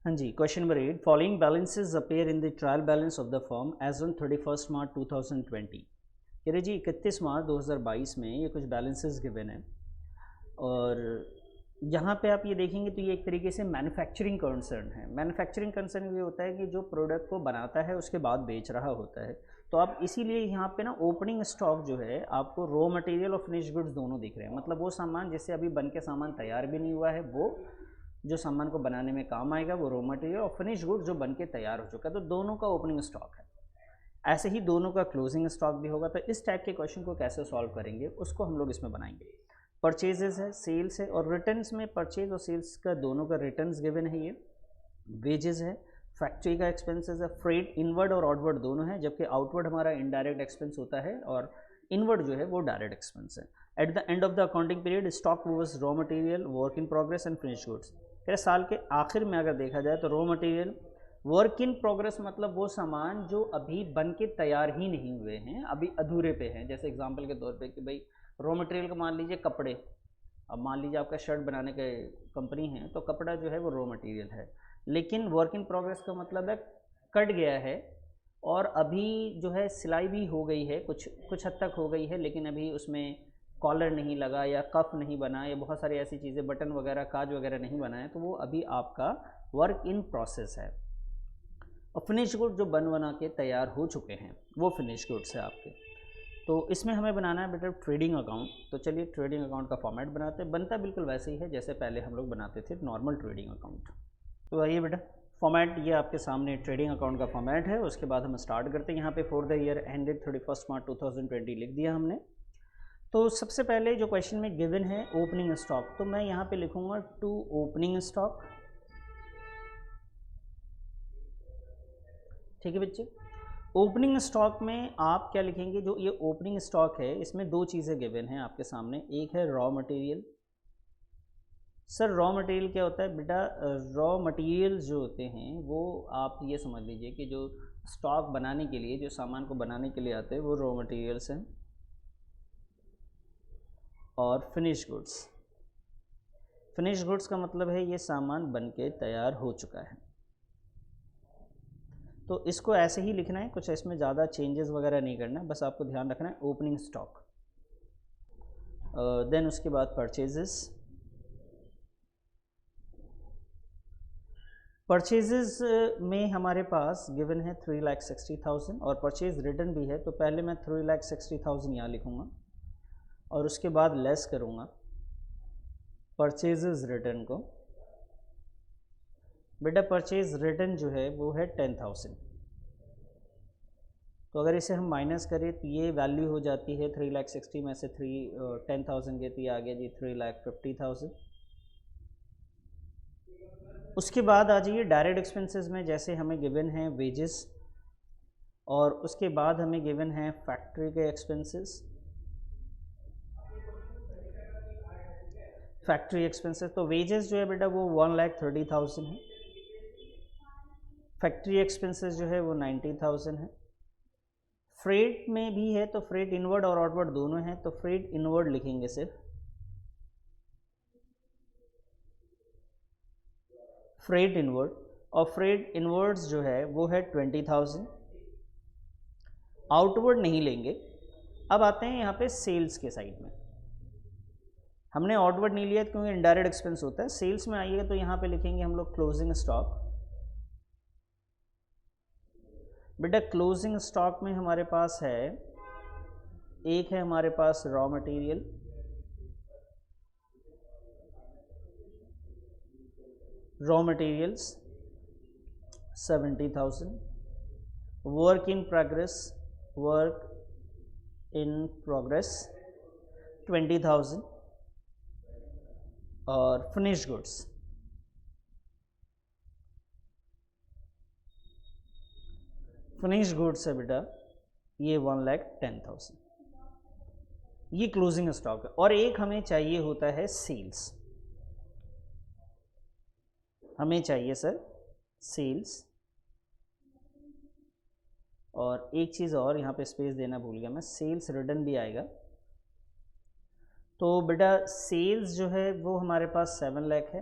हाँ जी, question number 8, following balances appear in the trial balance of the firm as on 31 March 2020। कह रहे जी 31 मार्च 2022 में ये कुछ बैलेंसेज गिवन है और यहाँ पे आप ये देखेंगे तो ये एक तरीके से मैन्युफैक्चरिंग कंसर्न है। मैन्युफैक्चरिंग कंसर्न ये होता है कि जो प्रोडक्ट को बनाता है उसके बाद बेच रहा होता है, तो आप इसीलिए यहाँ पे ना ओपनिंग स्टॉक जो है आपको रॉ मटेरियल और फिनिश गुड्स दोनों दिख रहे हैं। मतलब वो सामान जिससे अभी बन के सामान तैयार भी नहीं हुआ है, वो जो सामान को बनाने में काम आएगा वो रॉ मटेरियल, और फिनिश गुड जो बन के तैयार हो चुका है, तो दोनों का ओपनिंग स्टॉक है। ऐसे ही दोनों का क्लोजिंग स्टॉक भी होगा। तो इस टाइप के क्वेश्चन को कैसे सॉल्व करेंगे उसको हम लोग इसमें बनाएंगे। परचेजेस है, सेल्स है, और रिटर्न्स में परचेज और सेल्स का दोनों का रिटर्न्स गिवन है। ये वेजेस है, फैक्ट्री का एक्सपेंसेस है, फ्रेट इनवर्ड और आउटवर्ड दोनों है, जबकि आउटवर्ड हमारा इनडायरेक्ट एक्सपेंस होता है और इनवर्ड जो है वो डायरेक्ट एक्सपेंस है। At the end of the accounting period stock was raw material, work in progress and finish goods. फिर साल के आखिर में अगर देखा जाए तो raw material, work in progress मतलब वो सामान जो अभी बन के तैयार ही नहीं हुए हैं, अभी अधूरे पे हैं। जैसे एग्जांपल के तौर पे कि भाई रॉ मटेरियल का मान लीजिए कपड़े, अब मान लीजिए आपका शर्ट बनाने के कंपनी है तो कपड़ा जो है वो रॉ मटेरियल है। लेकिन वर्क इन प्रोग्रेस का मतलब है कट गया है और अभी जो है सिलाई भी हो गई है, कुछ हद तक हो गई है, लेकिन अभी उसमें कॉलर नहीं लगा या कफ नहीं बना या बहुत सारी ऐसी चीज़ें, बटन वगैरह काज वगैरह नहीं बना है, तो वो अभी आपका वर्क इन प्रोसेस है। और फिनिश गुड जो बना के तैयार हो चुके हैं वो फिनिश गुड्स है आपके। तो इसमें हमें बनाना है बेटा ट्रेडिंग अकाउंट। तो चलिए ट्रेडिंग अकाउंट का फॉर्मेट बनाते हैं। बनता बिल्कुल वैसे ही है जैसे पहले हम लोग बनाते थे नॉर्मल ट्रेडिंग अकाउंट। तो आइए बेटा, फॉर्मेट ये आपके सामने ट्रेडिंग अकाउंट का फॉर्मेट है। उसके बाद हम स्टार्ट करते हैं। यहाँ पे for the year ended 31 March 2020 लिख दिया हमने। तो सबसे पहले जो क्वेश्चन में गिवन है ओपनिंग स्टॉक, तो मैं यहाँ पे लिखूँगा टू ओपनिंग स्टॉक। ठीक है बच्चे, ओपनिंग स्टॉक में आप क्या लिखेंगे, जो ये ओपनिंग स्टॉक है इसमें दो चीज़ें गिवन हैं आपके सामने। एक है raw material. Sir raw material क्या होता है बेटा? रॉ मटेरियल जो होते हैं वो आप ये समझ लीजिए कि जो स्टॉक बनाने के लिए, जो सामान को बनाने के लिए आते हैं वो रॉ मटेरियल्स हैं। और फिनिश गुड्स, फिनिश गुड्स का मतलब है ये सामान बन के तैयार हो चुका है। तो इसको ऐसे ही लिखना है, कुछ इसमें ज़्यादा चेंजेस वगैरह नहीं करना है, बस आपको ध्यान रखना है ओपनिंग स्टॉक। देन उसके बाद परचेजेस। परचेजेस में हमारे पास गिवन है 3,60,000 और परचेज रिटर्न भी है, तो पहले मैं 3,60,000 यहाँ लिखूँगा और उसके बाद लेस करूँगा परचेजेस रिटर्न को। बेटा परचेज रिटर्न जो है वो है 10,000, तो अगर इसे हम माइनस करें तो ये वैल्यू हो जाती है 3,60,000 में से 10,000 गए तो ये आ गया जी 3,50,000। उसके बाद आ जाइए डायरेक्ट एक्सपेंसेस में। जैसे हमें गिवन है वेजेस और उसके बाद हमें गिवन है फैक्ट्री के एक्सपेंसेस। फैक्ट्री एक्सपेंसेस तो वेजेस जो है बेटा वो 1,30,000 है, फैक्ट्री एक्सपेंसेस जो है वो 90,000 है। फ्रेट में भी है तो फ्रेट इनवर्ड और आउटवर्ड दोनों हैं, तो फ्रेट इनवर्ड लिखेंगे सिर्फ, फ्रेट इनवर्ड। और फ्रेट इनवर्ड्स जो है वो है 20,000, आउटवर्ड नहीं लेंगे। अब आते हैं यहाँ पे सेल्स के साइड में। हमने आउटवर्ड नहीं लिया क्योंकि इनडायरेक्ट एक्सपेंस होता है। सेल्स में आइएगा तो यहाँ पे लिखेंगे हम लोग क्लोजिंग स्टॉक। बेटा क्लोजिंग स्टॉक में हमारे पास है, एक है हमारे पास raw material, raw materials 70,000, work in progress, work in progress 20,000 और फिनिश गुड्स। फिनिश गुड्स है बेटा ये 1,10,000, ये क्लोजिंग स्टॉक है। और एक हमें चाहिए होता है सेल्स, हमें चाहिए सर सेल्स। और एक चीज़ और यहाँ पे स्पेस देना भूल गया मैं, सेल्स रिटर्न भी आएगा। तो बेटा सेल्स जो है वो हमारे पास 7 लाख है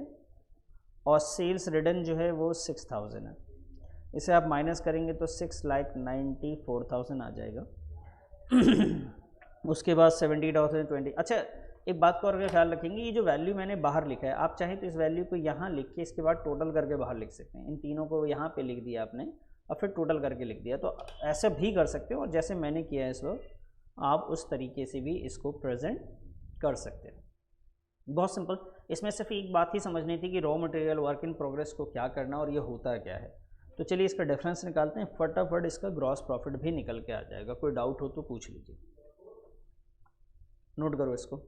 और सेल्स रिटर्न जो है वो 6000 है। इसे आप माइनस करेंगे तो 6,94,000 आ जाएगा। उसके बाद 70,020। अच्छा, एक बात को और ख्याल रखेंगे, ये जो वैल्यू मैंने बाहर लिखा है, आप चाहें तो इस वैल्यू को यहाँ लिख के इसके बाद टोटल करके बाहर लिख सकते हैं। इन तीनों को यहाँ पे लिख दिया आपने और फिर टोटल करके लिख दिया, तो ऐसा भी कर सकते हो। और जैसे मैंने किया है इस वक्त, आप उस तरीके से भी इसको प्रेजेंट कर सकते हैं। बहुत सिंपल। इसमें सिर्फ एक बात ही समझनी थी कि raw material work in progress को क्या करना और ये होता क्या है। तो चलिए इसका डिफरेंस निकालते हैं, फटाफट इसका ग्रॉस प्रॉफिट भी निकल के आ जाएगा। कोई डाउट हो तो पूछ लीजिए, नोट करो इसको।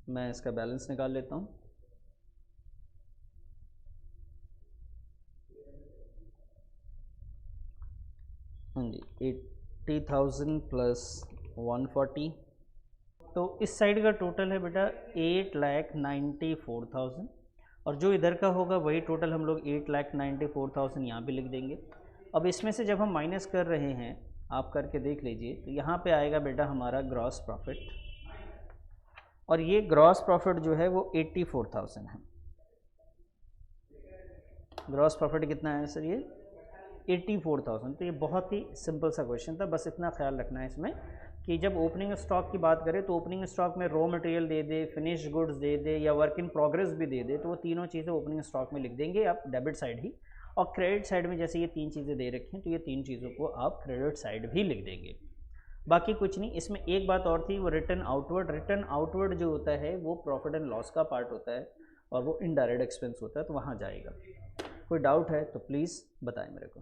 मैं इसका बैलेंस निकाल लेता हूँ। हाँ जी, 80,000 प्लस 140, तो इस साइड का टोटल है बेटा 8,94,000, और जो इधर का होगा वही टोटल हम लोग 8,94,000 यहाँ पे लिख देंगे। अब इसमें से जब हम माइनस कर रहे हैं, आप करके देख लीजिए, तो यहाँ पे आएगा बेटा हमारा ग्रॉस प्रॉफिट, और ये ग्रॉस प्रॉफिट जो है वो 84,000 है। ग्रॉस प्रॉफिट कितना है सर? ये 84,000। तो ये बहुत ही सिंपल सा क्वेश्चन था, बस इतना ख्याल रखना है इसमें कि जब ओपनिंग स्टॉक की बात करें तो ओपनिंग स्टॉक में रॉ मटेरियल दे दे, फिनिश्ड गुड्स दे दे या वर्क इन प्रोग्रेस भी दे दे, तो वो तीनों चीज़ें ओपनिंग स्टॉक में लिख देंगे आप डेबिट साइड ही। और क्रेडिट साइड में जैसे ये तीन चीज़ें दे रखी हैं, तो ये तीन चीज़ों को आप क्रेडिट साइड भी लिख देंगे। बाकी कुछ नहीं। इसमें एक बात और थी, वो रिटर्न आउटवर्ड। रिटर्न आउटवर्ड जो होता है वो प्रॉफिट एंड लॉस का पार्ट होता है और वो इनडायरेक्ट एक्सपेंस होता है, तो वहाँ जाएगा। कोई डाउट है तो प्लीज़ बताएं मेरे को।